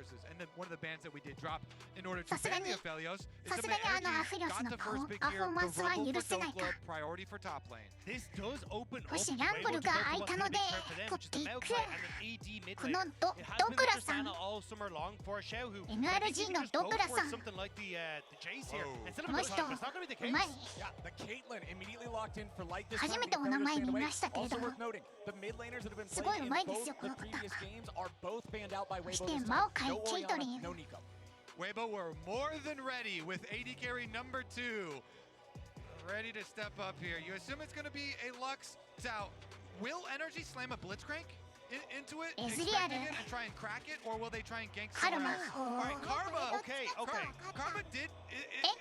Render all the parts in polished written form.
versus, and then one of the bans that we did drop in order to さすが ban に the Aphelios さ is す the がにアフェリオス got の the パ first pick フォ here, ーマン the スは Rumble 許 for せない Dove か。 Club, priority for top lane. This does open も up しランブル Weibo to が go for 空い what's た gonna の be で turn for them, 取 which っ is て the いく。 Maokai and an AD mid こ lane. の It ド has been ブ a ラさん persona all summer long for Xiaohu. NRG の Just ド go ブラ for さん something like the Jace here. Whoa. Instead こ of の a 人 Ghost, that's not gonna be the うまい case. Yeah, the Caitlyn immediately locked in for light this 初 time. めて The お名 Aphelios 前 stand 見 away. ましたけれ Also ども worth noting, the mid laners that have been すごい playing うまい in ですよ both こ the の方。 previous games are both banned out by そし Weibo て this マオ time. カイ No ケイトリ Orianna, ン no Nico. Weibo were more than ready with AD carry number 2. Ready to step up here. You assume it's going to be a Lux out. Will NRG slam a Blitzcrank into it, expecting it and try and crack it, or will they try and gank someone else? All right, Karma. Okay, okay. Karma did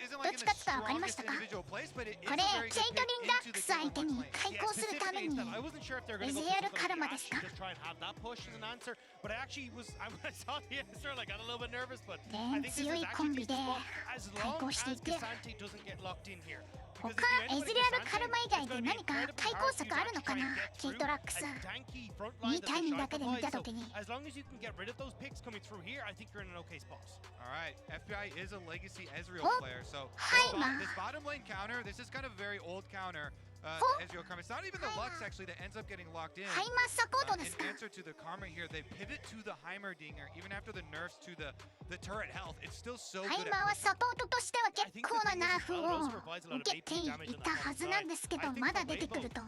isn't ど like っ in ち the 勝つか分かりまし strongest たか。 individual place, but it is こ a れ very ケ good イト pick リンラ into ッ the クス相 Killer 手に lane. 対抗するために I wasn't sure if they were going to go エゼ for アル something カル like マ the ですか。 Ashe, just try and have that push as an answer. But I actually was, when I saw the answer, like, got a little bit nervous. But I think this is 強いコン actually ビで the spot as 対 long 抗 as していく。 Cassante doesn't get locked in here. 他 Because if you end エ with ゼ a アル Cassante, カルマ以 it's 外 gonna で be 何か incredibly 対抗 hard for 策 you あ to るの actually か try な and get ケイ through トラックス a tanky front い line い that タイミング the だけ Shine で見た provides. とき So に as long as you can get rid of those picks coming through here, I think you're in an okay spot. All right, FBI is a legacy Ezreal Oh, player, so Haima. this bottom lane counter, this is kind of a very old counter. Oh. Ezreal Karma. It's not even the Lux actually that ends up getting locked in. ハイマーサポートで In すか。 answer to the Karma here, they pivot to the Heimerdinger. Even after the nerfs to the turret health, it's still so ハ good イマー at は pushing. サポートとしては結構なナーフを受けていたはずなんですけど、まだ出てくると。カ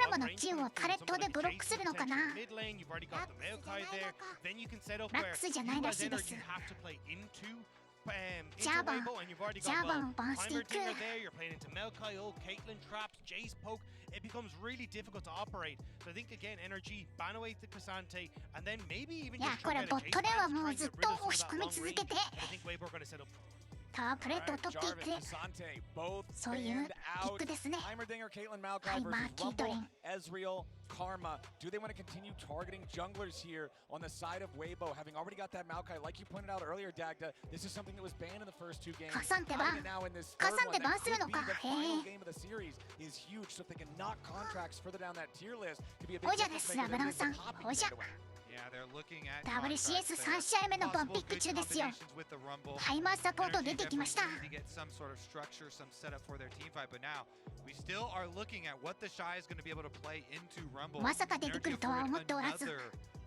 ラマのキューをタレットでブロックするのかな。ラックスじゃないらしいです。ジャーバンをバンしていく。 You're playing into Maokai, Caitlyn traps, Jace poke. It becomes really difficult to operate. So I think again, NRG ban away the Cassante, and then maybe even いや、これボットではもうずっと押し込み続けて、 I think Weibo are going to set up. タワープレートを取っていく。 Cassante, both そういう banned ピッ out. クですね。 Heimerdinger, Caitlyn, Maokai ハイマー versus キートリ Rumble, ン。 Ezreal, Karma. Do they want to continue targeting junglers here on the side of Weibo, having already got that Maokai? Like you pointed out earlier, Dagda, this is something that was banned in the first two games. カサンテバン。 Having it now in this カ third サンテ one, バン that する could の be か。 the へ final え。 game of the series is huge. So if they can knock contracts further down that tier list, could be a big ホジャです、 difference ラ maker ブ that ラン is さ the ん。 top ホ pick ジャ。 Yeah, they're looking at WCS3 試合目のバンピック中ですよ。ハイマーサポート出てきました。 to get some sort of structure, some setup for their team fight, but now we still are looking at what the Shy is going to be able to play into Rumble. まさか出てくるとは思っておらず。 Another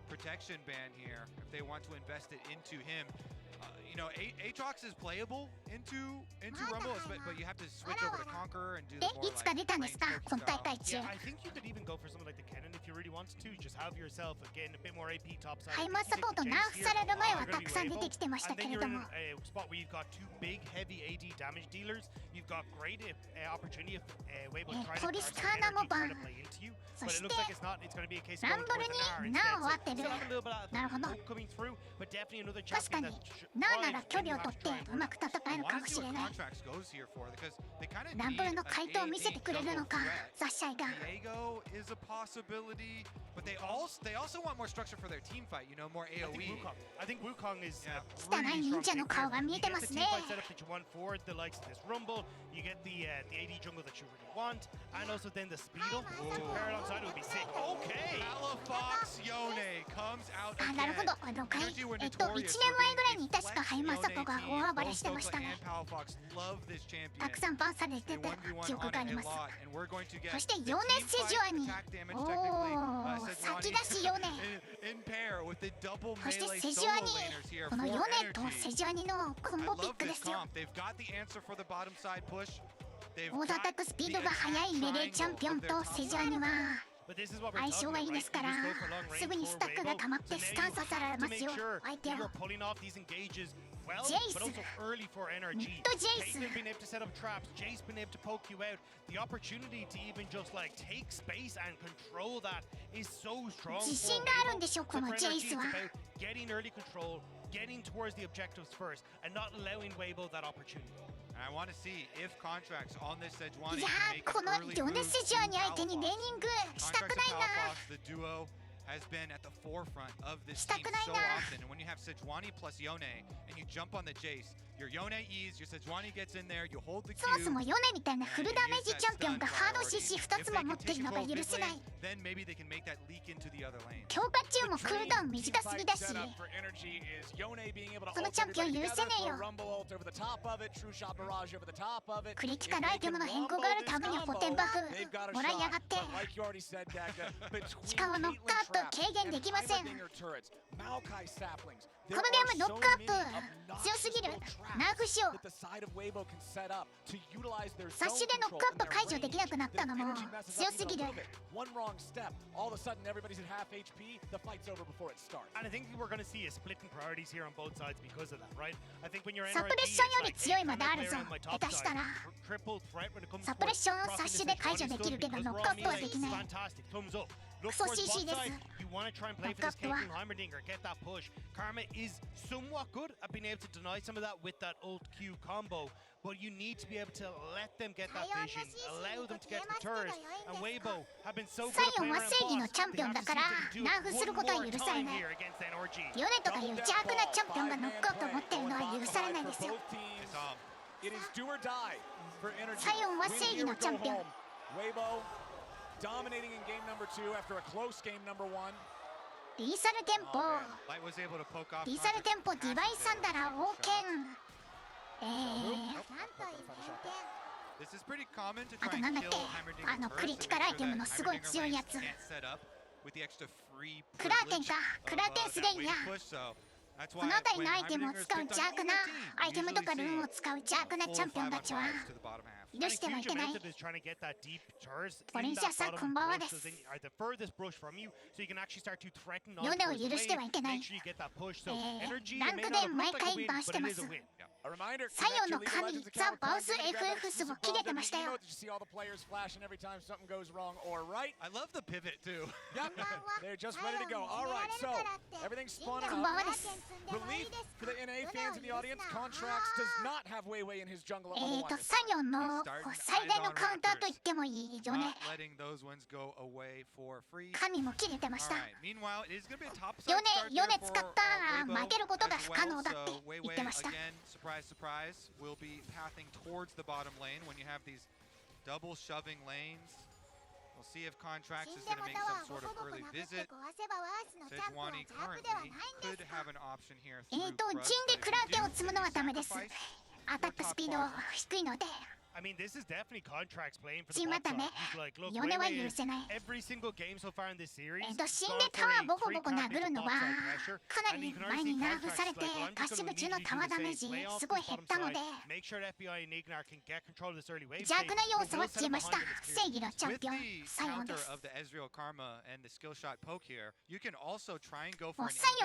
protection ban here if they want to invest it into him. You know, Aatrox is playable into Rumble, but you have to switch over to Conqueror and do で the more いつか出 like たんですか、 lane 今大 style. 会中。 Yeah, I think you could even go for something like the cannon if you really wanted to. Just have yourself again a bit more AP top side. ハイマーサポートナーフされる前はたくさん出てきてましたけれども。 spot where you've got two big heavy AD damage dealers. You've got great opportunity if Weibo tries to play into you. But it looks like it's not. It's going to be a case of going towards an R instead. So still have a little bit of hope coming through, but definitely another 確か champion に that ナーなら距離を取ってうまく戦えるかもしれない。 Contracts goes here for because they kind of ランブル need の an 回答を見せてくれるのか AD jungle threat. ザッシャイが。 Diego is a possibility, but they also want more structure for their team fight. You know, more AOE. I think Wukong is 汚い忍者の顔が見えてますね。 setup that you want for the likes of this Rumble. You get the AD jungle that you really want, and also then the Speedo to pair alongside would be sick. Okay. Palafox Yone comes out あ、なるほど。again. 1 Energy were 年 notorious 前 for ぐらい being に a 確かハイマーサポが Flex 大 Yone 暴れ team. してました Both ね。 Stoka and Palafox love this champion. たくさんバンされて They た 1v1 記憶 on があ it り a ます。 lot, and we're going to get そして the ヨネ team セジュア fight に。 attack damage お technically. ー、先出しヨネ。 in pair with the double そして melee セジ solo ュアニ laners here こ for のヨネと energy. セジュアニのコン I ボピッ love クで this すよ。 comp. They've got the answer for the bottom side push. They've オーダーアタッ got クスピー the ドが速い attack メレーチャンピオン triangle と of セ their ジュアニは But this is what we're 相性 talking がいい about, です right? から You just go for long range すぐに for スタックが Weibo. 溜まって So ス now タン you させられ have ま to すよ make sure 相手 you're を。 pulling off these engages well, Jace. but also early for NRG. ミッドジェイス。 Caitlyn being able to set up traps, Jace being able to poke you out. The opportunity to even just like take space and control that is so strong. 自信 for があるん Weibo. でしょ、 So この for ジェイ NRG, ス it's は。 about getting early control, getting towards the objectives first, and not allowing Weibo that opportunity. And I want to see if contracts on this い Sejuani や can ー、 make こ an の early ヨネ move セジュアニ to 相手にレーニングしたく Contracts ない of な。 Palafox, the duo has been at the forefront of this team so often. And when you have Sejuani plus Yone and you jump on the Jace, your Yone E's, your Sejuani gets in there, you hold the Q. そもそもヨネみたいなフルダメージチャンピオンがハード CC2 つも持ってるのが許せない。 Then maybe they can make that leak into the other lane. 強化中もクールダウン短すぎだし、そのチャンピオン許せねえよ。クリティカルアイテムの変更があるために補填バフもらいやがって。しかもノックアップ軽減できません。このゲームノックアップ強すぎる。ナーフしよう。サッシュでノックアップ解除できなくなったのも強すぎる。 And I think we're going to see a split in priorities here on both sides because of that, right? I think when you're サプレッションより強いまであるぞ。下手したらサプレッションをサッシュで解除できるけどノックアップはできない。クソ CC です。 You want to try and play for this Caitlyn Heimerdinger, get that push. Karma is somewhat good at being able to deny some of that with that ult Q combo, but you need to be able to let them get that vision, allow them to get to the turret. And Weibo have been so good at playing around boss. They have to see if they can do it one more time here against NRG. ヨネとかいう邪悪なチャンピオンがノックアップ持ってるのは許されないですよ。サイオンは正義のチャンピオン。 Dominating in game number 2 after a close game number 1. リーサルテンポ、リーサルテンポディバイサンダラ王権。あとなんだっけ、あのクリティカルアイテムのすごい強いやつ。クラーテンか、クラーテンスレイヤー。この辺りのアイテムを使う邪悪なアイテムとかルーンを使う邪悪なチャンピオンたちは許してはいけない。ポリンシアさんこんばんはです。ヨネを許してはいけない。ランクで毎回バンしてます。サイオンの神ザ・バウス FF も切れてましたよ。 I love the pivot too. Yep, they're just ready to go. All right, so everything's spawningこんばんはで up. す。 Relief for the NA fans in the audience. Contracts does not have Weiwei in his jungle at level 1. サイオンの最大のカウンターと言ってもいいよね。神も切れてました。ヨネ使ったら負けることが不可能だって言ってました。 Surprise, surprise, will be pathing towards the bottom lane when you have these double shoving lanes. We'll see if Contracts is going to make some sort of early visit. Sejuani currently could have an option here through 陣でクラーテンを積むのはダメです。アタックスピード低いので。 I mean, this is definitely Contracts playing for the 陣またね。ヨネは許せない。 every single game so far in this series. 死んでタワーボコボコ殴るのはかなり前にナーフされてパッシブ中のタワーダメージすごい減ったので邪悪な要素は消えました。正義のチャンピオンサイオンです。もうサイ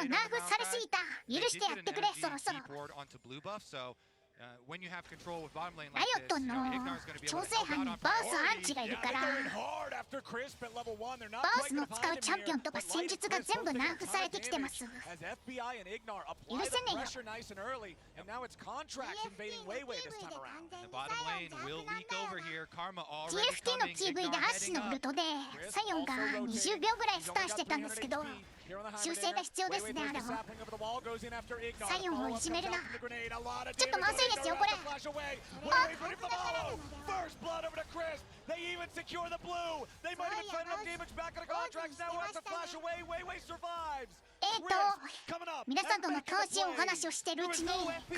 オンナーフされすぎた。許してやってくれそろそろ。 when you have control with bottom lane ラ like イオット this, の調整班にバースアンチがいるからバースの使うチャンピオンとか戦術が全部ナーフされてきてます。許せねえよ。 TFT の PV でアッシュのウルトでサイオンが20秒ぐらいスターしてたんですけど修正が必要ですね。あれもサイオンをいじめるな。ちょっとまずいですよこれ。あ They even secure the blue. They might have been enough damage back on the contracts. Now wants to flash away. Weiwei survives. 皆さんとの楽しいお話をしているうちに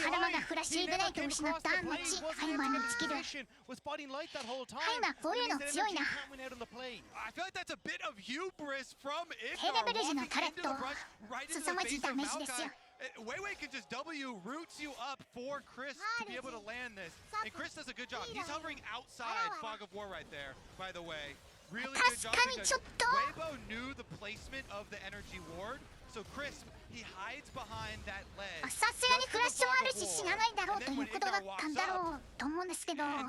カラマがフラッシュイグナイトを失った後ハイマーに尽きる。ハイマーこういうの強いな。低レベル時のタレット凄まじいダメージですよ。 Weiwei can just W roots you up for Chris to be able to land this. And Chris does a good job. He's hovering outside Fog of War right there, by the way. Really good job because Weibo knew the placement of the energy ward. So Chris, he hides behind that ledge. さすがにフラッシュもあるし死なないだろうということだったんだろうと思うんですけど。ハ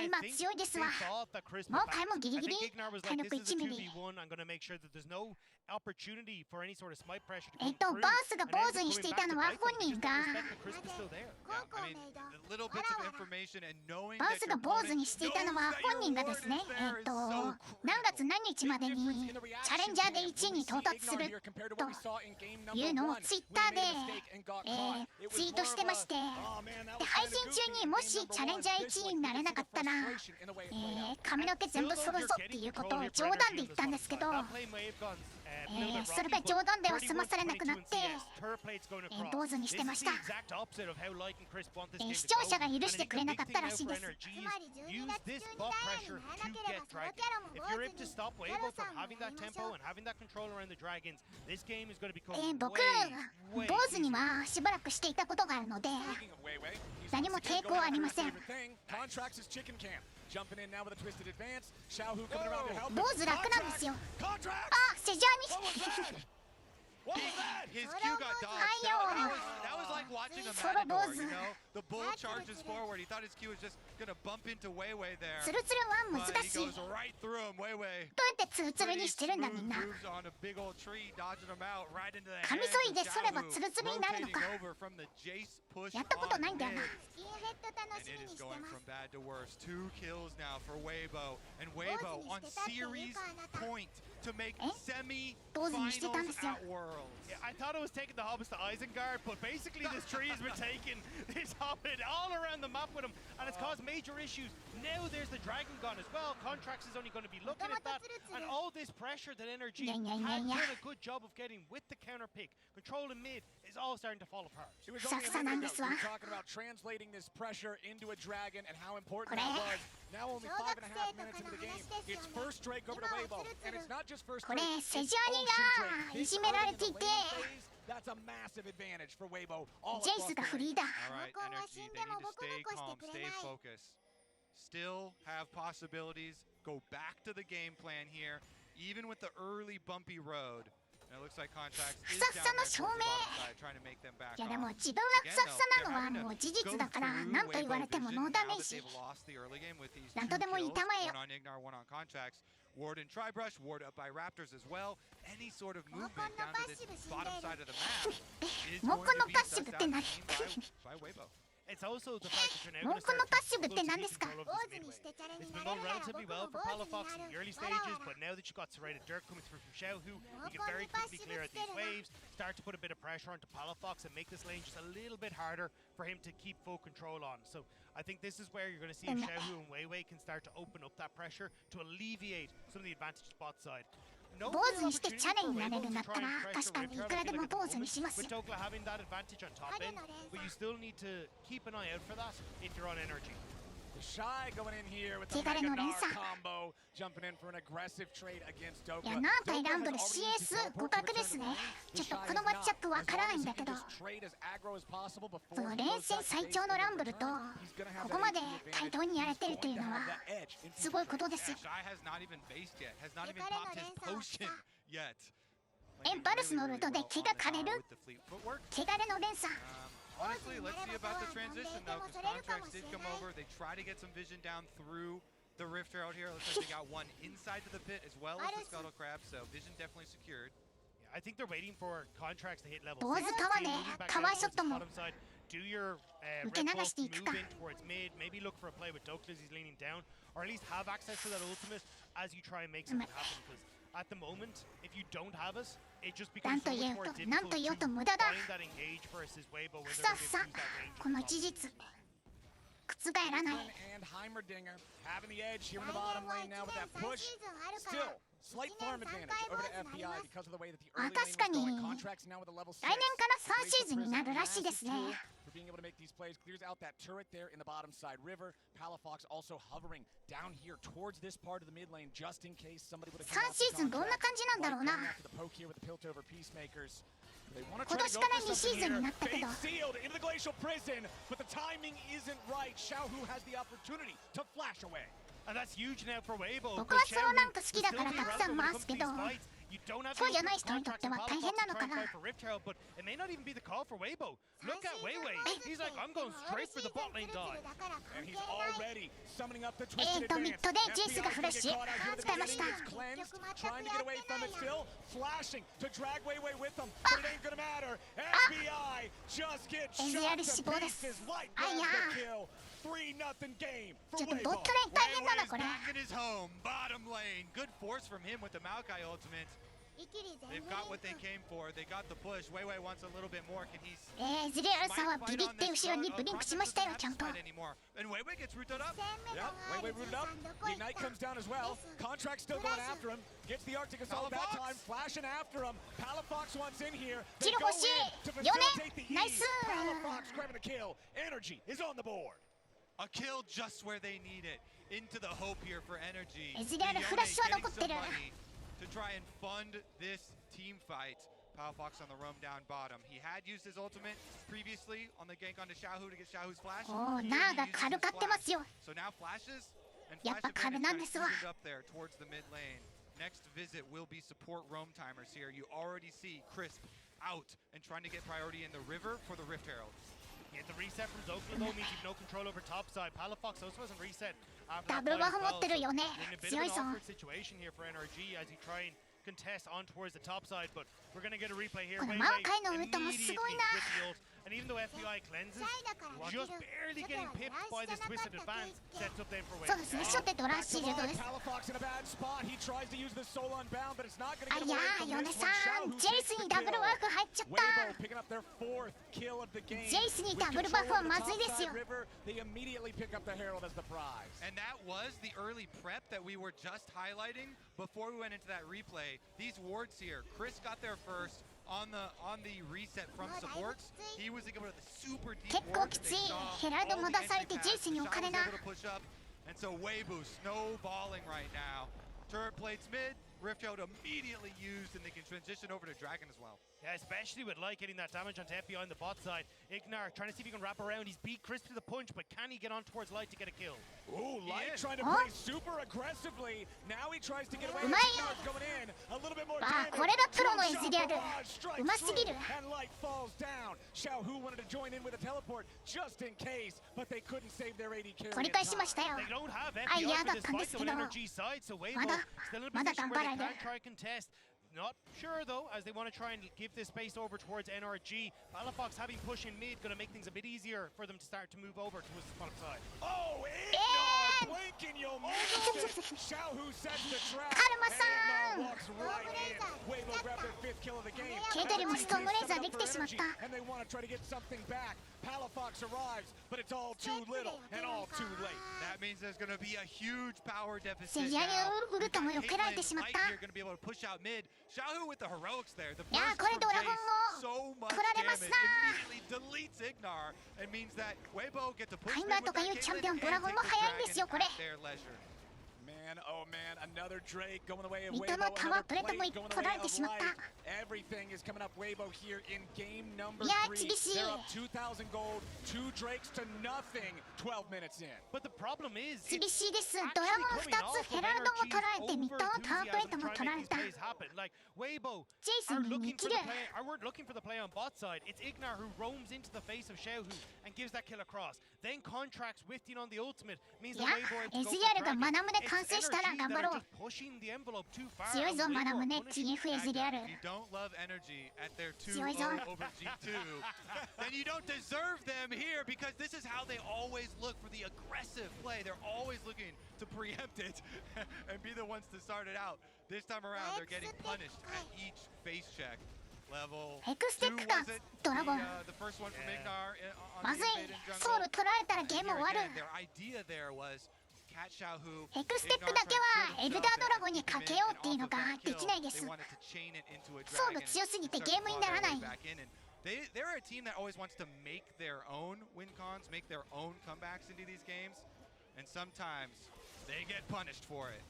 イマー強いですわ。もうカイもギリギリ体力1ミリ。バースが坊主にしていたのは本人がバースが坊主にしていたのは本人がですねウ何月何日までにチャレンジャーで1位に到達するというのをツイッターで、ツイートしてまして、で配信中にもしチャレンジャー1位になれなかったら、髪の毛全部剃るぞっていうことを冗談で言ったんですけど、それが冗談では済まされなくなって、坊主にしてました。視聴者が許してくれなかったらしいです。僕、坊主にはしばらくしていたことがあるので、何も抵抗はありません。坊主楽なんですよ。あ、セジャーにHis Q got dodged. That was like watching a matador, you know? The bull charges forward. He thought his Q was just gonna bump into Weiwei there. ツルツルは難しい。He goes right through him, Weiwei. どうやってツルツルにしてるんだみんな。Moves on a big old tree, dodging him out right into the 髪剃いで剃ればツルツルになるのか。やったことないんだよな。And it is going from bad to worse. 2 kills now for Weibo. And Weibo on series point to make semi-finals at Worlds. Yeah, I thought it was taking the hobbits to Isengard, but basically this tree has been taking this hobbit all around the map with him, and it's caused major issues. Now there's the dragon gone as well. Contracts is only going to be looking at that, and all this pressure that NRG had done a good job of getting with the counter pick, controlling mid, is all starting to fall apart. It was only a minute ago we were talking about translating this pressure into a dragon and how important that was. Now only 5.5 minutes into the game, it's first Drake over to Weibo, and it's not just first Drake. これセジャーニがいじめられていて、That's a massive advantage for Weibo. ジェイスがフリーだ。All right, NRG, they need to stay calm, stay focused. Still have possibilities. Go back to the game plan here, even with the early bumpy road. And it looks like Contracts is down there towards the bottom side, trying to make them back いやで off. も自分がふさふさなのはもう事実だから、何と言われてもノーダメージ。なんとでも言いたまえよ。One on Ignar, one on Contracts. Ward and Tribrush, Ward up by Raptors as well. Any sort of movement down to this bottom side of the map is going to be sussed out by Weibo. It's also the fact that you're now going to 文句の start パッシブって何ですか？ control of this midway. It's been going relatively well for Palafox in the early stages, but now that you've got serrated dirt coming through from Xiaohu, you can very quickly clear out these waves, start to put a bit of pressure onto Palafox and make this lane just a little bit harder for him to keep full control on. So I think this is where you're going to see if Xiaohu and Weiwei can start to open up that pressure to alleviate some of the advantage bot side. 坊主にしてチャレになれるんだったら確かにいくらでも坊主にしますよ。 With Dokla having that advantage on top end, but you still need to keep an eye out for that if you're on energy. The Shy going in here with the Mega Gnar combo, jumping in for an aggressive trade against Dokla. いや、ナー対ランブル CS 互角ですね。ちょっとこのマッチアップわからないんだけど、その連戦最強のランブルとここまで対等にやれてるというのはすごいことですよ。エンパルスのルートで気が枯れる、汚れの連鎖。 Honestly, let's see about the transition though, because Contracts did come over. They try to get some vision down through the rift out here. Looks like they got one inside to the pit as well as the Scuttle Crab, so vision definitely secured. Yeah, I think they're waiting for Contracts to hit level 坊主 6. かわね、かわいショットも Do your red buff, move in towards mid, maybe look for a play with Dokla as he's leaning down, or at least have access to that ultimate as you try and make something happen. Because at the moment, if you don't have us, it just becomes so much more difficult to find that engage versus Weibo when they're able to use that range. この事実覆らない。 And Heimerdinger having the edge here in the bottom lane now with that push. Still, slight farm advantage over to FBI because of the way that the early lane was going. Contracts now with a level 6. 来年から3シーズンになるらしいですね。 For being able to make these plays, clears out that turret there in the bottom side river. Palafox also hovering down here towards this part of the mid lane just in case somebody would have come 3シーズンどんな感じなんだろうな。 after the poke here with the Piltover Peacemakers. 今年から2シーズンになったけど。 Sealed into the glacial prison, but the timing isn't right. Xiaohu has the opportunity to flash away. And that's huge now for Weibo. 僕はソロランク好きだからたくさん回すけど、そうじゃない人にとっては大変なのかな。 But it may not even be the call for Weibo. Look at Weiwei. He's like, I'm going straight for the bot lane dive. And he's already summoning up the twisted advance. ミッドでジェイスがフラッシュ使いました。 Trying to get away from it still, flashing to drag Weiwei with them, but it ain't gonna matter. FBI just gets shot to pieces like that the kill. 3-0 game ち for ょっとボッ Weibo. トレーン大変だな Weiwei's これ。 back in his home, bottom lane. Good force from him with the Maokai ultimate. They've got what they came for. They got the push. Weiwei wants a little bit more. Can he ズリアルさんはビビって後ろにブリンクしましたよ、ちゃんと。 And Weiwei gets rooted up. Yep, Weiwei rooted up. The Ignite comes down as well. Contract still going after him. Gets the Arctic Assault that time. Flashing after him. Palafox wants in here. They go in to facilitate the ease. Palafox grabbing the kill. Energy is on the board. A kill just where they need it. Into the hope here for Energy. ズリアルフラッシュは残ってる。 To try and fund this team fight. Palafox on the roam down bottom. He had used his ultimate previously on the gank onto Xiaohu to get Xiaohu's flash. おー、ナーが軽かってますよ。 So now flashes and やっ flash ぱ軽 advantage なん kind で of すわ。 smoothed up there towards the mid lane. Next visit will be support roam timers here. You already see Crisp out and trying to get priority in the river for the Rift Herald. Yeah, the reset from Zokla though means you've no control over top side. Palafox also hasn't reset after ダ that ブル fight バ as フ持 well. ってるよね。 So in a bit 強 of い an ぞ。 awkward situation here for NRG as he try and contest on towards the top side, but we're gonna get a replay here. この Weiwei マオカイのウルトもす immediately ごい with な。 the ult, and even though FBI cleanses, just barely getting pipped by this twisted advance sets up then for そう Weiwei. ですね、初手とラッシールドです。 Palafox in a bad spot. He tries to use the soul unbound, but it's not going to あ get や away ー、 from ヨネ this さ one. ん、 Xiaohu ジェイ takes ス the にダブルワー kill. ク入っちゃっ Weibo た。 picking up their 4th kill of the game. ジェイスに With ダブルバフ control は of ま the ずいですよ。 topside river, they immediately pick up the Herald as the prize. And that was the early prep that we were just highlighting before we went into that replay. These wards here, Chris got there first on the reset from supports. He was able to the super deep 結構 ward き that つ they い。 saw. ヘラルド All も the 出されて entry ジェイスに paths. お金 Xiaohu's な。 able to push up. And so Weibo snowballing right now. Turret plates mid. Rift Herald immediately used, and they can transition over to Dragon as well. Yeah, especially with Light getting that damage onto FBI on the bot side. Ignar trying to see if he can wrap around. He's beat Crisp to the punch, but can he get on towards Light to get a kill? Ooh, Light is. trying to Huh? play super aggressively. Now he tries to get away. うまい。 Ignar's going in. A little bit more あ damage. ー、これがプロの SDR。 Strikes うますぎる。 through, and Light falls down. Xiaohu wanted to join in with a teleport just in case, but they couldn't save their AD carry. 取り in 返し time. ましたよ。 They don't have あ、 FBI 嫌 for だっ this たんで fight す though け on ど。 NRG side, so Weibo まだ still in a まだ position 頑張 where ら they れる。 can try contest. Not sure though, as they want to try and give this space over towards NRG. Palafox having push in mid, going to make things a bit easier for them to start to move over towards the bottom side. Oh, Ignar blinking, you'll miss it. Xiaohu sets the trap. カルマさ Ignar ん。 walks right in. Weibo grabbed their 5th kill of the game. ケイトリもストームレーザーできてしまった。 And they want to try to get something back. Palafox arrives, but it's all too little and all too late. That means there's going to be a huge power deficit セリアル now. ウルトも避けられてしまった。 You're going to be able to push out mid. Xiaohu with the heroics there. The いやー、 burst これ from ドラゴ Jace, so ン much も取られます damage な。 immediately deletes Ignar. It means that Weibo get to push ハイ mid マー with とか that いうチャン Caitlyn ピオン and ドラゴン take も the 早いんですよ、こ dragon れ。 at their leisure. Man, oh man, another Drake going the way of 水戸 Weibo, のタワー another プレートも plate going the 取 way られて of しまった。 Light. Everything is coming up Weibo here in game number いやー、 3. 厳しい。 They're up 2,000 gold, 2 Drakes to nothing, 12 minutes in. But the problem is, 厳 it's しいです。ドラゴン actually 2 coming つ、 off ヘラルドも of 取られて、 NRG's ミッドのタワープレート overenthusiasm も trying 取 to ら make れ these た。 plays happen. Like Weibo ジェイス are に見 looking 切 for る。 the play. We're looking for the play on bot side. It's Ignar who roams into the face of Xiaohu and gives that kill across. Then contracts with on the ultimate means い that や Weibo are able to go for エズリアルが Dragon. マナムで It's 完成したら NRG 頑 that 張 are ろう。 just pushing the envelope too far. 強いぞ、 and マナ Weibo ム are ね。 punishing チーフエズリアル。 If you don't love energy at their 強いぞ。 2-0 over G2, then you don't deserve them here because this is how they always look for the aggressive play. They're always looking to preempt it and be the ones to start it out. This time around, they're getting punished at each face check. Level エクステッ 2 クか was it? ドラゴン。 The first one from Ignar on ま the ずい。 invade in ソウ jungle. ル取られたらゲーム Here 終わる。 again, their idea there was Cat Xiaohu, エクステックだけはエルダードラゴンにかけようっていうのができないです。 they wanted to chain it into a ソウル dragon 強すぎて and ゲームにならない。 back in. And they're a team that always wants to make their own win cons, make their own comebacks into these games, and sometimes they get punished for it.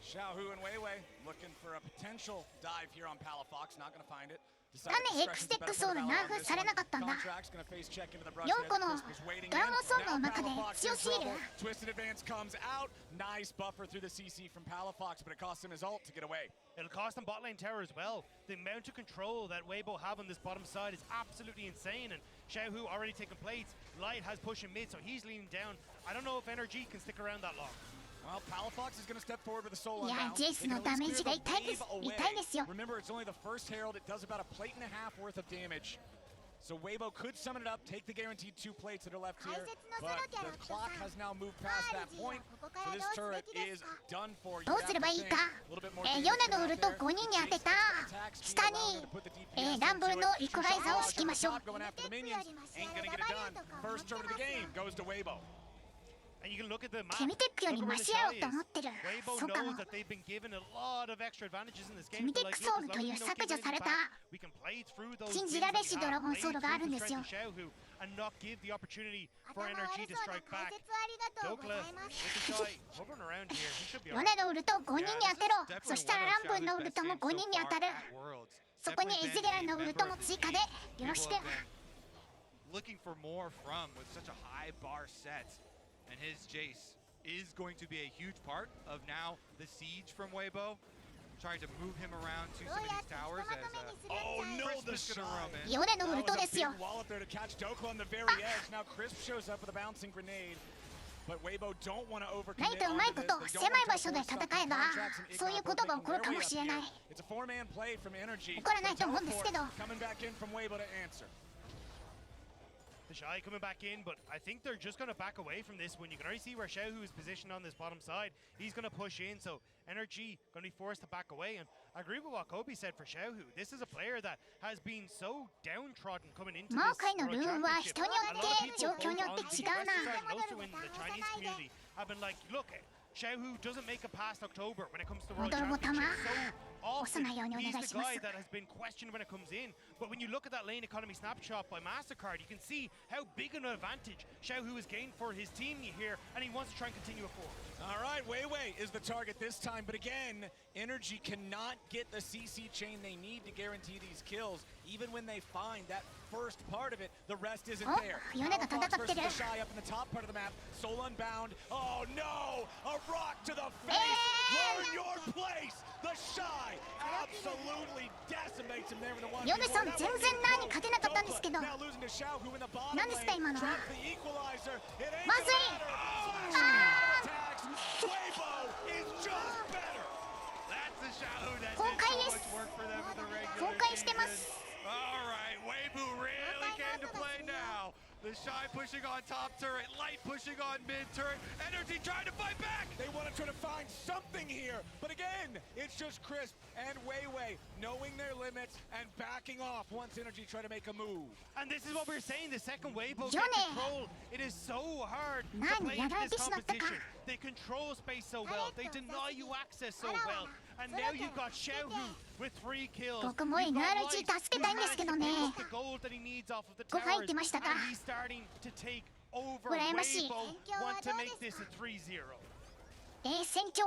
Xiaohu and Weiwei looking for a potential dive here on Palafox, not going to find it. なんでエクステックソウルナーフされなかったんだ。4個のドラゴンソウルの中で強すぎる。 Twisted advance comes out. Nice buffer through the CC from Palafox, but it cost him his ult to get away. It'll cost them bot lane tower as well. The amount of control that Weibo have on this bottom side is absolutely insane. And Xiaohu already taken plates. Light has push in mid, so he's leaning down. I don't know if NRG can stick around that long. Well, Palafox is going to step forward with a soul いや、 unbound. ジェイスのダメージが痛いです。痛いですよ。 Remember, it's only the first herald. It does about a plate and a half worth of damage. So Weibo could summon it up, take the guaranteed 2 plates that are left here, but the clock has now moved past that point, so this turret is done for. どうすればいいか。ヨネのウルト5人に当てた。下にランブルのイコライザーを敷きましょう。 First turret of the game goes to Weibo. And you can look at the map. ケミテックよりマシやろうと思ってる。 Weibo そうかも。 knows that they've been given a lot of extra advantages in this ケ game. ミテックソウルという削除された We can play through those 信じられしドラゴンソウルがあるんですよ。 and not give the opportunity for NRG to strike back. Dokla with the guy hovering around here. He should be ヨネのウルト5人に当てろ。そしたらランブルのウルトも5人に当たる。そこにエズゲラのウルトも追加でよろしく。 Looking for more from with such a high bar set, and his Jace is going to be a huge part of now the siege from Weibo, trying to move him around to some of these towers as Oh no, the Crisp's gonna roam in. ヨネのウルトですよ。 Wall up there to catch Dokla on the very edge. Now Crisp shows up with a bouncing grenade. But Weibo don't want to overcommit. 何かうまいこと狭い場所で戦えばそういうことが起こるかもしれない。 It's a 4-man play from NRG. 起こらないと思うんですけど。 Coming back in from Weibo to answer. The Shy coming back in, but I think they're just going to back away from this one. You can already see where Xiaohu is positioned on this bottom side. He's going to push in, so NRG going to be forced to back away. And I agree with what Kobe said for Xiaohu. This is a player that has been so downtrodden coming into this World Championship. A lot of people both on the Western side and also in the Chinese community have been like, look, Xiaohu doesn't make it past October when it comes to World Championship. So often he's the guy that has been questioned when it comes in. But when you look at that lane economy snapshot by MasterCard, you can see how big an advantage Xiaohu has gained for his team here, and he wants to try and continue it forward. All right, Weiwei is the target this time, but again, NRG cannot get the CC chain they need to guarantee these kills. Even when they find that first part of it, the rest isn't there. Fox versus the Shy up in the top part of the map. Soul Unbound. Oh no! A rock to the face! Learn your place! The Shy absolutely decimates him there with the one. ヨネさん全然ナーに勝てなかったんですけど。 Now losing to Xiao, who in the bottom 何ですか今のは。 lane. The equalizer. It ain't まずい。 attacks. Weibo is just better. That's the Xiaohu that 崩 did 壊 so で much す。 work for them in the 崩 regular 壊してま season. す。 All right, Weibo really came to play now. The Shy pushing on top turret, Light pushing on mid turret, Energy trying to fight back! They want to try to find something here, but again, it's just Crisp and Weiwei knowing their limits and backing off once Energy try to make a move. And this is what we were saying, the second Weibo Johnny. get control. It is so hard to play into this competition. They control space so well. They deny you access so well. And now you've got Xiaohu with 3 kills. 僕も NRG 助けたいんですけどね。 The gold that he needs off of the 5入っ towers. てましたか。 And he's starting to take over. 羨ましい。 Weibo want to make this a 3-0. 戦況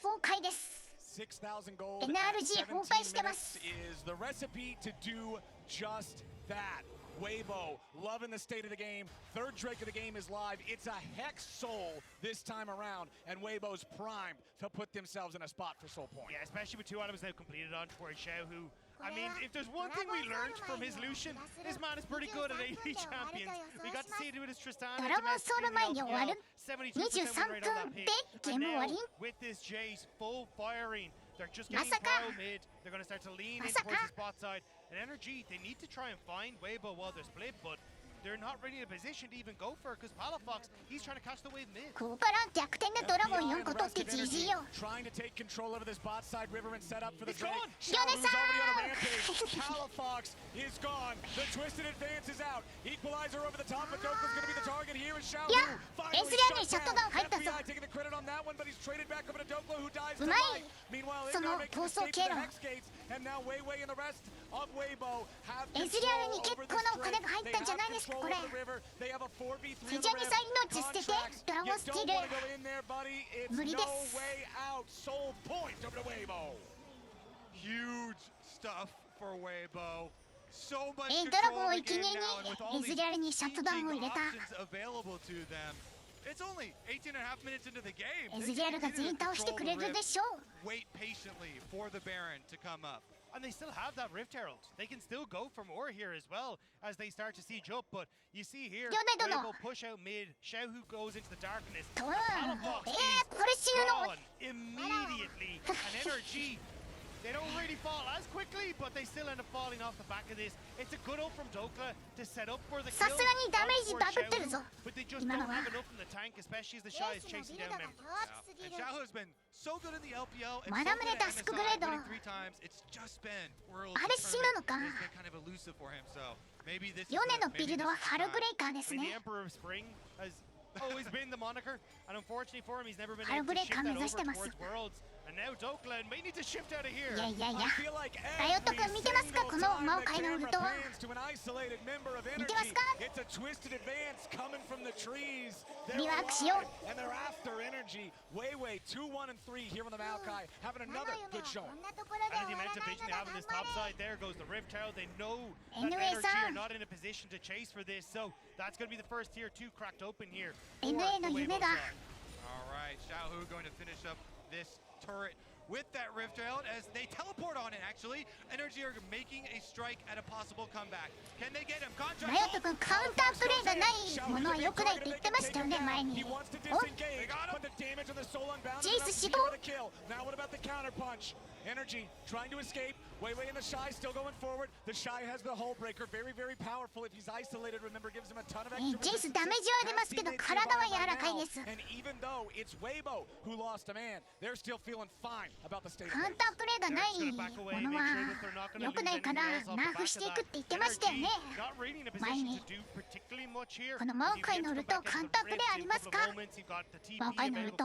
崩壊です。 6,000 gold NRG 崩壊してます。 is the recipe to do just that. Weibo loving the state of the game. Third Drake of the game is live. It's a Hex Soul this time around, and Weibo's primed to put themselves in a spot for Soul Point. Yeah, especially with 2 items now completed on towards Xiaohu. I mean, if there's one thing we learned from his Lucian, this man is pretty good at AD champions. We got to see it with his Tristana. ドラゴンソウル前に終わる。 72% 23 rate on that 分 pick. でゲーム終わり。 With this Jace full firing, they're just getting まさか。 pro mid. They're going to start to lean in まさか。 towards the spot side. And NRG, they need to try and find Weibo while they're split, but they're not really in a position to even go for it because Palafox, he's trying to catch the wave mid. ここから逆転でドラゴン4個取って GG よ。 Trying to take control over this bot side river and set up for the It's Drake. gone. Xiaohu's already on a rampage. Palafox is gone. The twisted advance is out. Equalizer over the top, but Dokla's going to be the target here. Is Xiaohu いや、 finally エズリアにシャットダウン入ったぞ。 FBI taking the credit on that one, but he's traded back over to Dokla, who dies うまい。 tonight. Meanwhile, その Ignar making 逃 the 走 escape 経 to 路。 the Hex gates, and now Weiwei and the rest of Weibo have エズリアに control 結 over 構 this なお金 Drake. が入ったんじゃないですか They こ have れ。 control of the river. They have a 4v3 非 on 常 the に river. さ命捨ててドラゴンスティー You ル don't want to go in there, buddy. It's 無理 no です。 way out. Soul point over to Weibo. Huge stuff for Weibo. So much ドラゴン control を of the 生贄 game に now, and with all エ these ズリアにシャットダウンを入れた。 options available to them. It's only 18 and a half minutes into the game. エズリアルが全員倒してくれるでしょう。 Wait patiently for the Baron to come up. And they still have that Rift Herald. They can still go for more here as well as they start to siege up. But you see here, Weibo push out mid. Xiaohu goes into the darkness. こ Palafox れシューの gone immediately. And NRG They don't really fall as quickly, but they still end up falling off the back of this. It's a good ult from Dokla to set up for the kill. さすがにダメージバグってるぞ But they just 今 don't のは have enough in the tank, especially as the Shy is chasing down members. And Xiaohu's been so good in the LPL. And まだまだタスクグレード winning 3 times. It's just been Worlds あれ死ぬのか has been kind of elusive for him. So maybe this is ヨネ it. のビ Maybe ルド this は is ファル the ブレ time. イカーです I mean, ね the Emperor of Spring has always been the moniker, and unfortunately for him, he's never been Fire able to break shift that over 目指してます towards Worlds. And now Dokla may need to shift out of here. いやいやいや I feel like ライオット君見てますか こ every の single マオ time カイ the のウル camera トは pans to an isolated member of 見てます Energy. か It's a twisted advance coming from the trees. They're リワークしよ alive, and they're after Energy. Way 2-1 and 3 here on the Maokai, having another good showing. こんなところで And the 終わ amount ら of ない vision の they だ have on this 頑 top 張れ side, there goes the Rift Tower. They know that NA Energy さん are not in a position to chase for this, so that's going to be the first tier 2 cracked open here. NA の夢だ All right, Xiaohu going to finish up this turret with that Rift Rail as they teleport on it, actually. Energy are making a strike at a possible comeback. Can they get him? ライオット君カウンタープレイがないものは良くないって言ってましたよね前に He wants to お disengage, but the damage on the soul unbound Jace is enough to死亡 secure the kill. Now what about the counter punch? Energy trying to escape. Way in the Shy still going forward. The Shy has the hull breaker. Very powerful. If he's isolated, remember, gives him a ton of extra ジェイス resistance. ダメージはありますけど Has teammates 体は nearby 柔ら right かい now. です And even though it's Weibo who lost a man, they're still feeling fine about the state of カウン things. タープレイがないものは良くないからナーフしていくって言ってましたよね Not really in a 前 position に to do particularly much here. このマオカイのウルトカウンタープレイありますか マオカイのウルト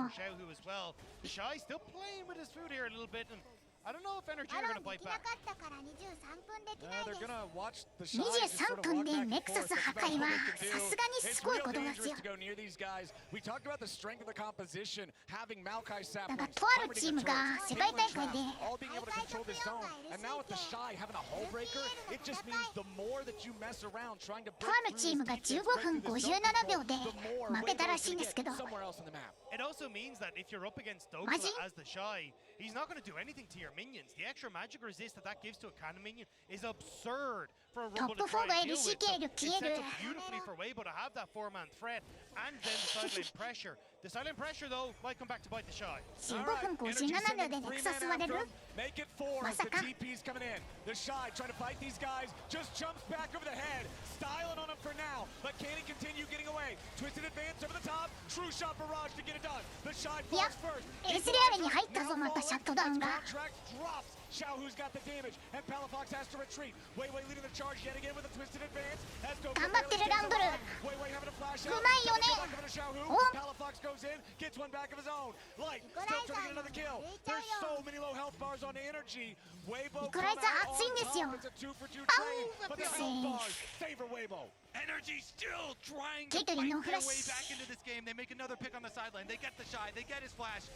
The Shy still playing with his food here a little bit, and I don't know if Energy are ア going ロ to ンで fight きな back. かったから23分できない They're です gonna watch the Shy just sort 23 of 分 walk で back and ネクサ forth. ス That's 破 about 壊 all は they can さ do. すがにす It's ごい real ことですよ dangerous to go near these guys. We talked about the strength of the composition, having Maokai なんか saplings, とあるチームが世界大会で all being able to control this zone, and now with the Shy having a hull breaker, it just means the more that you mess around trying to と break ある through チーム this が defense, 15分 break through this zone 57秒 control, で the more 負けた Weibo ら is しいん gonna ですけ get ど somewhere else on the map. It also means that if you're up against Dokla Maji? as the Shy, he's not going to do anything to your minions. The extra magic resist that gives to a cannon minion is absurd for a Rumble to Top 4 try が and deal with. LCK で So 消え it る sets up beautifully for Weibo to have that 4-man threat and then the silent pressure. The silent pressure, though, might come back to bite the Shy. 15分57秒でネクサス割れる Make it 4 ま as さ the か TP's coming in. The Shy trying to fight these guys, just jumps back over the head, styling on him for now, but can he continue getting away? Twisted advance over the top, true shot barrage to get it done. The Shy いや falls first. エスリアルに入ったぞまたシャットダウンが Contract drops. Xiaohu's got the damage, and Palafox has to retreat. Way leading the charge yet again with a twisted advance. Has Dokla 頑張ってるランブル Way having a flash う out. まいよね Back over to Xiaohu. お Palafox goes in, gets one back of his own. Light still trying to get another kill. There's so many low health bars on Energy. Weibo イコライザー come out 熱いんですよ on top. It's a 2 for 2 あ trade, う but the せ health ー bars favor Weibo. Energy still trying to Caitlyn, fight no their flash. way back into this game. They make another pick on the sideline. They get the Shy. They get his flash.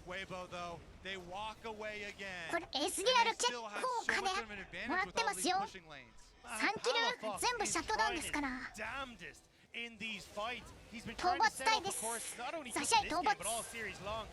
Weibo, though, they walk away again. これエスリ And ア they ル結 still 構 have 金 so much of an advantage もらっ with て all ま these すよ pushing lanes. 3キル Palafox 全部 is シャットダウン trying ですから his damnedest in these fights. He's been 討 trying to 伐 set 隊 up, で of す course, not only ザ just シャイ this 討 game, 伐 but all series long.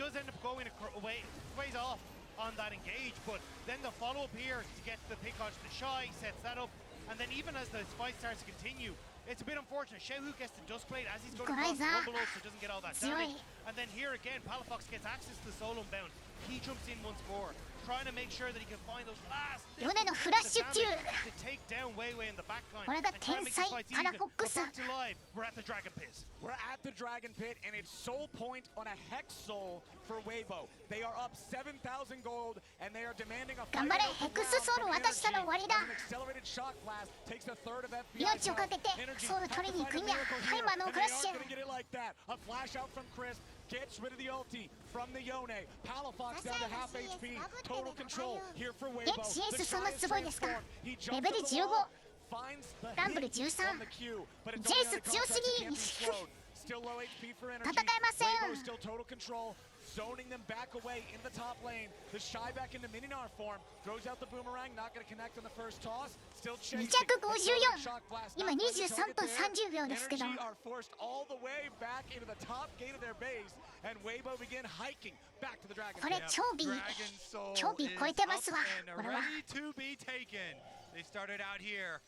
Does end up going ways off on that engage, but then the follow-up here to get the pick onto the Shy sets that up, and then even as the fight starts to continue, it's a bit unfortunate. Xiaohu gets the dust blade as he's going across the Equalizer. rumble ult, so doesn't get all that 強い damage. And then here again, Palafox gets access to the solo bound. He jumps in once more, trying to make sure that he can find those last ヨネのフラッシュ中 to take down Wei in the backline. これが and try and make 天才 these fights パラ even. フォック But ス back to live, we're at the Dragon Pit. We're at the Dragon Pit, and it's soul point on a Hex Soul for Weibo. They are up 7,000 gold, and they are demanding a fight 頑張れ on the ヘクスソウル ground 渡したら終わりだ from Energy. An accelerated shock blast takes a third of FBI 命をかけて Energy ソウル取りに行くんや has to find a miracle ハイ here, マーの and ク they ラッシ aren't ュ gonna get it like that. A flash out from Chris gets rid of the ulti from the Yone. Palafox down to half HP. Total control here for Weibo. 現地エー The スそんな Shy is すごいですか transformed. He jumps レベル to the 15 wall, finds the ランブル hit 13 on the Q, but it's ジェイ only ス on 強 the す contract, ぎ can't be slowed. Still low HP for Energy. 戦えません Weibo still total control, zoning them back away in the top lane. The Shy back into Mininar form, throws out the boomerang, not going to connect on the first toss. Still chasing. 254 Shock blast, 今 not going to 23 分 target there. 30秒ですけど Energy are forced all the way back into the top gate of their base, and Weibo begin hiking back to the Dragon これ Pit. 超ビ Dragon Soul 超ビ is 超えてますわ up and これは ready to be taken. They started out here.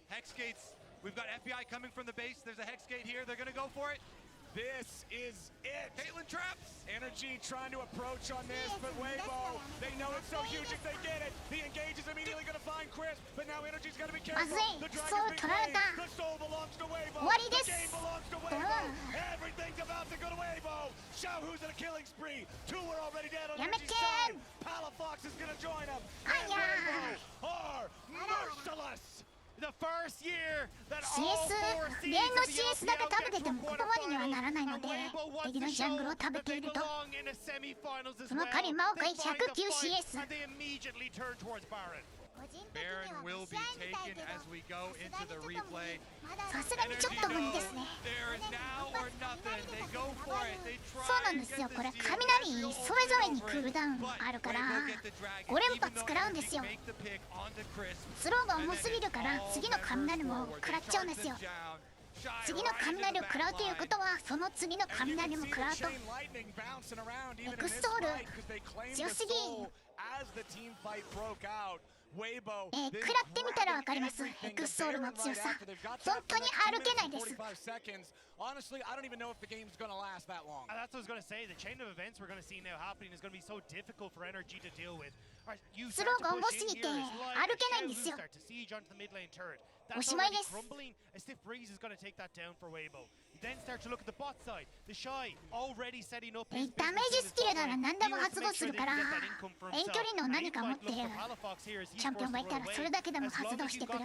Hex gates. We've got FBI coming from the base. There's a Hex gate here. They're going to go for it. This is it. Caitlyn traps. Energy trying to approach on this, but Weibo, they know it's so huge if they get it. The engage is immediately going to find Chris, but now Energy's got to be ま careful. ずい The クソ Dragon's 取られ being た played. The soul belongs to Weibo. 終わりで The す game belongs to う Weibo. ん Everything's about to go to Weibo. Xiaohu's in a killing spree. Two are already dead on やめ Energy's て side. Palafox is going to join him. あ And いや Weibo are merciless. The first year that all CS four レ seeds ーンの of the CS だけ LPL 食べて get て to も言葉にはならないの quarterfinals, で and Weibo wants 敵の to ジャングルを show 食べ that てい they ると belong in the semifinals as その well. 彼マオカイ They find the 109 fight, CS and they immediately turn towards Baron. 個人的に Baron は will 無 be 試合みたい taken けど as we go さ into す the がにちょっと replay. まださすがにちょっと無理ですね There is now or nothing. They go for it. They そうな try ん and ですよ get これ the 雷 steal. それぞれにクールダウンあるから 5 5連発食らうんですよスローが重すぎるから次の雷も食らっちゃうんですよ次の雷を食らうということはその次の雷も食らうとエクストール強すぎ食らってみたら分かりますエクストールの強さ本当に歩けないです Honestly, I don't even know if the game's going to last that long. That's what I was going to say. The chain of events we're going to see now happening is going to be so difficult for NRG to deal with. スローが重すぎて歩けないんですよ おしまいです A stiff breeze is going to take that down for Weibo. Then start to look at the bot side. The Shy already setting up his ダメージスキルなら何でも発動するから遠距離の何か持っているチャンピオンがいたらそれだけでも発動してくる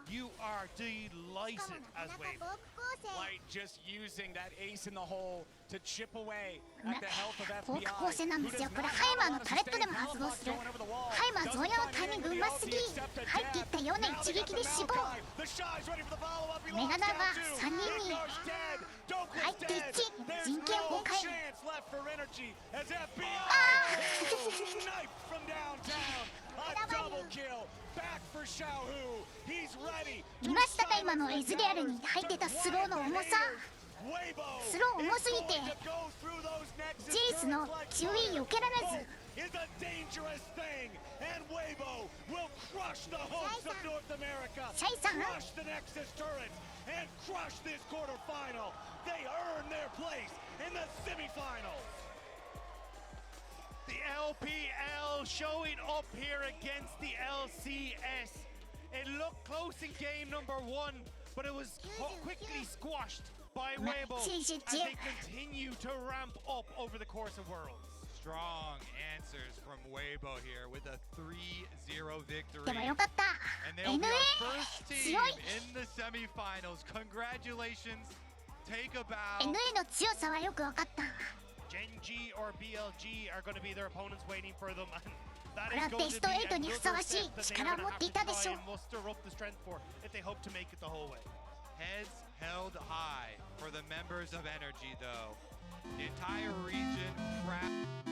You are delighted as Weibo. Light just using that ace in the hole to chip away at the health of フォーク FBI. 構成なんですよこれハイマーのタレットでも発動するハイマー増量のタイミングうますぎ入っていったような一撃で死亡メガナが3人に入っていき人権崩壊見ましたか今のエズレアルに入ってたスローの重さスロー重すぎてジェイスの注意避けられずシャイさんThe LPL showing up here against the LCS. It looked close in game number 1, but it was quickly squashed by Weibo as they continue to ramp up over the course of Worlds. Strong answers from Weibo here with a 3-0 victory. でもよかった And they'll be NA our first team 強い in the semifinals. Congratulations. Take a bow. NA の強さはよく分かった Genji or BLG are going to be their opponents waiting for them. And that これは is ベ going ス to ト be 8 a に good ふさわしい step that they're 力を going 持 to って have いた to でし try ょう and muster up the strength for if they hope to make it the whole way. Heads held high for the members of Energy, though. The entire region proud.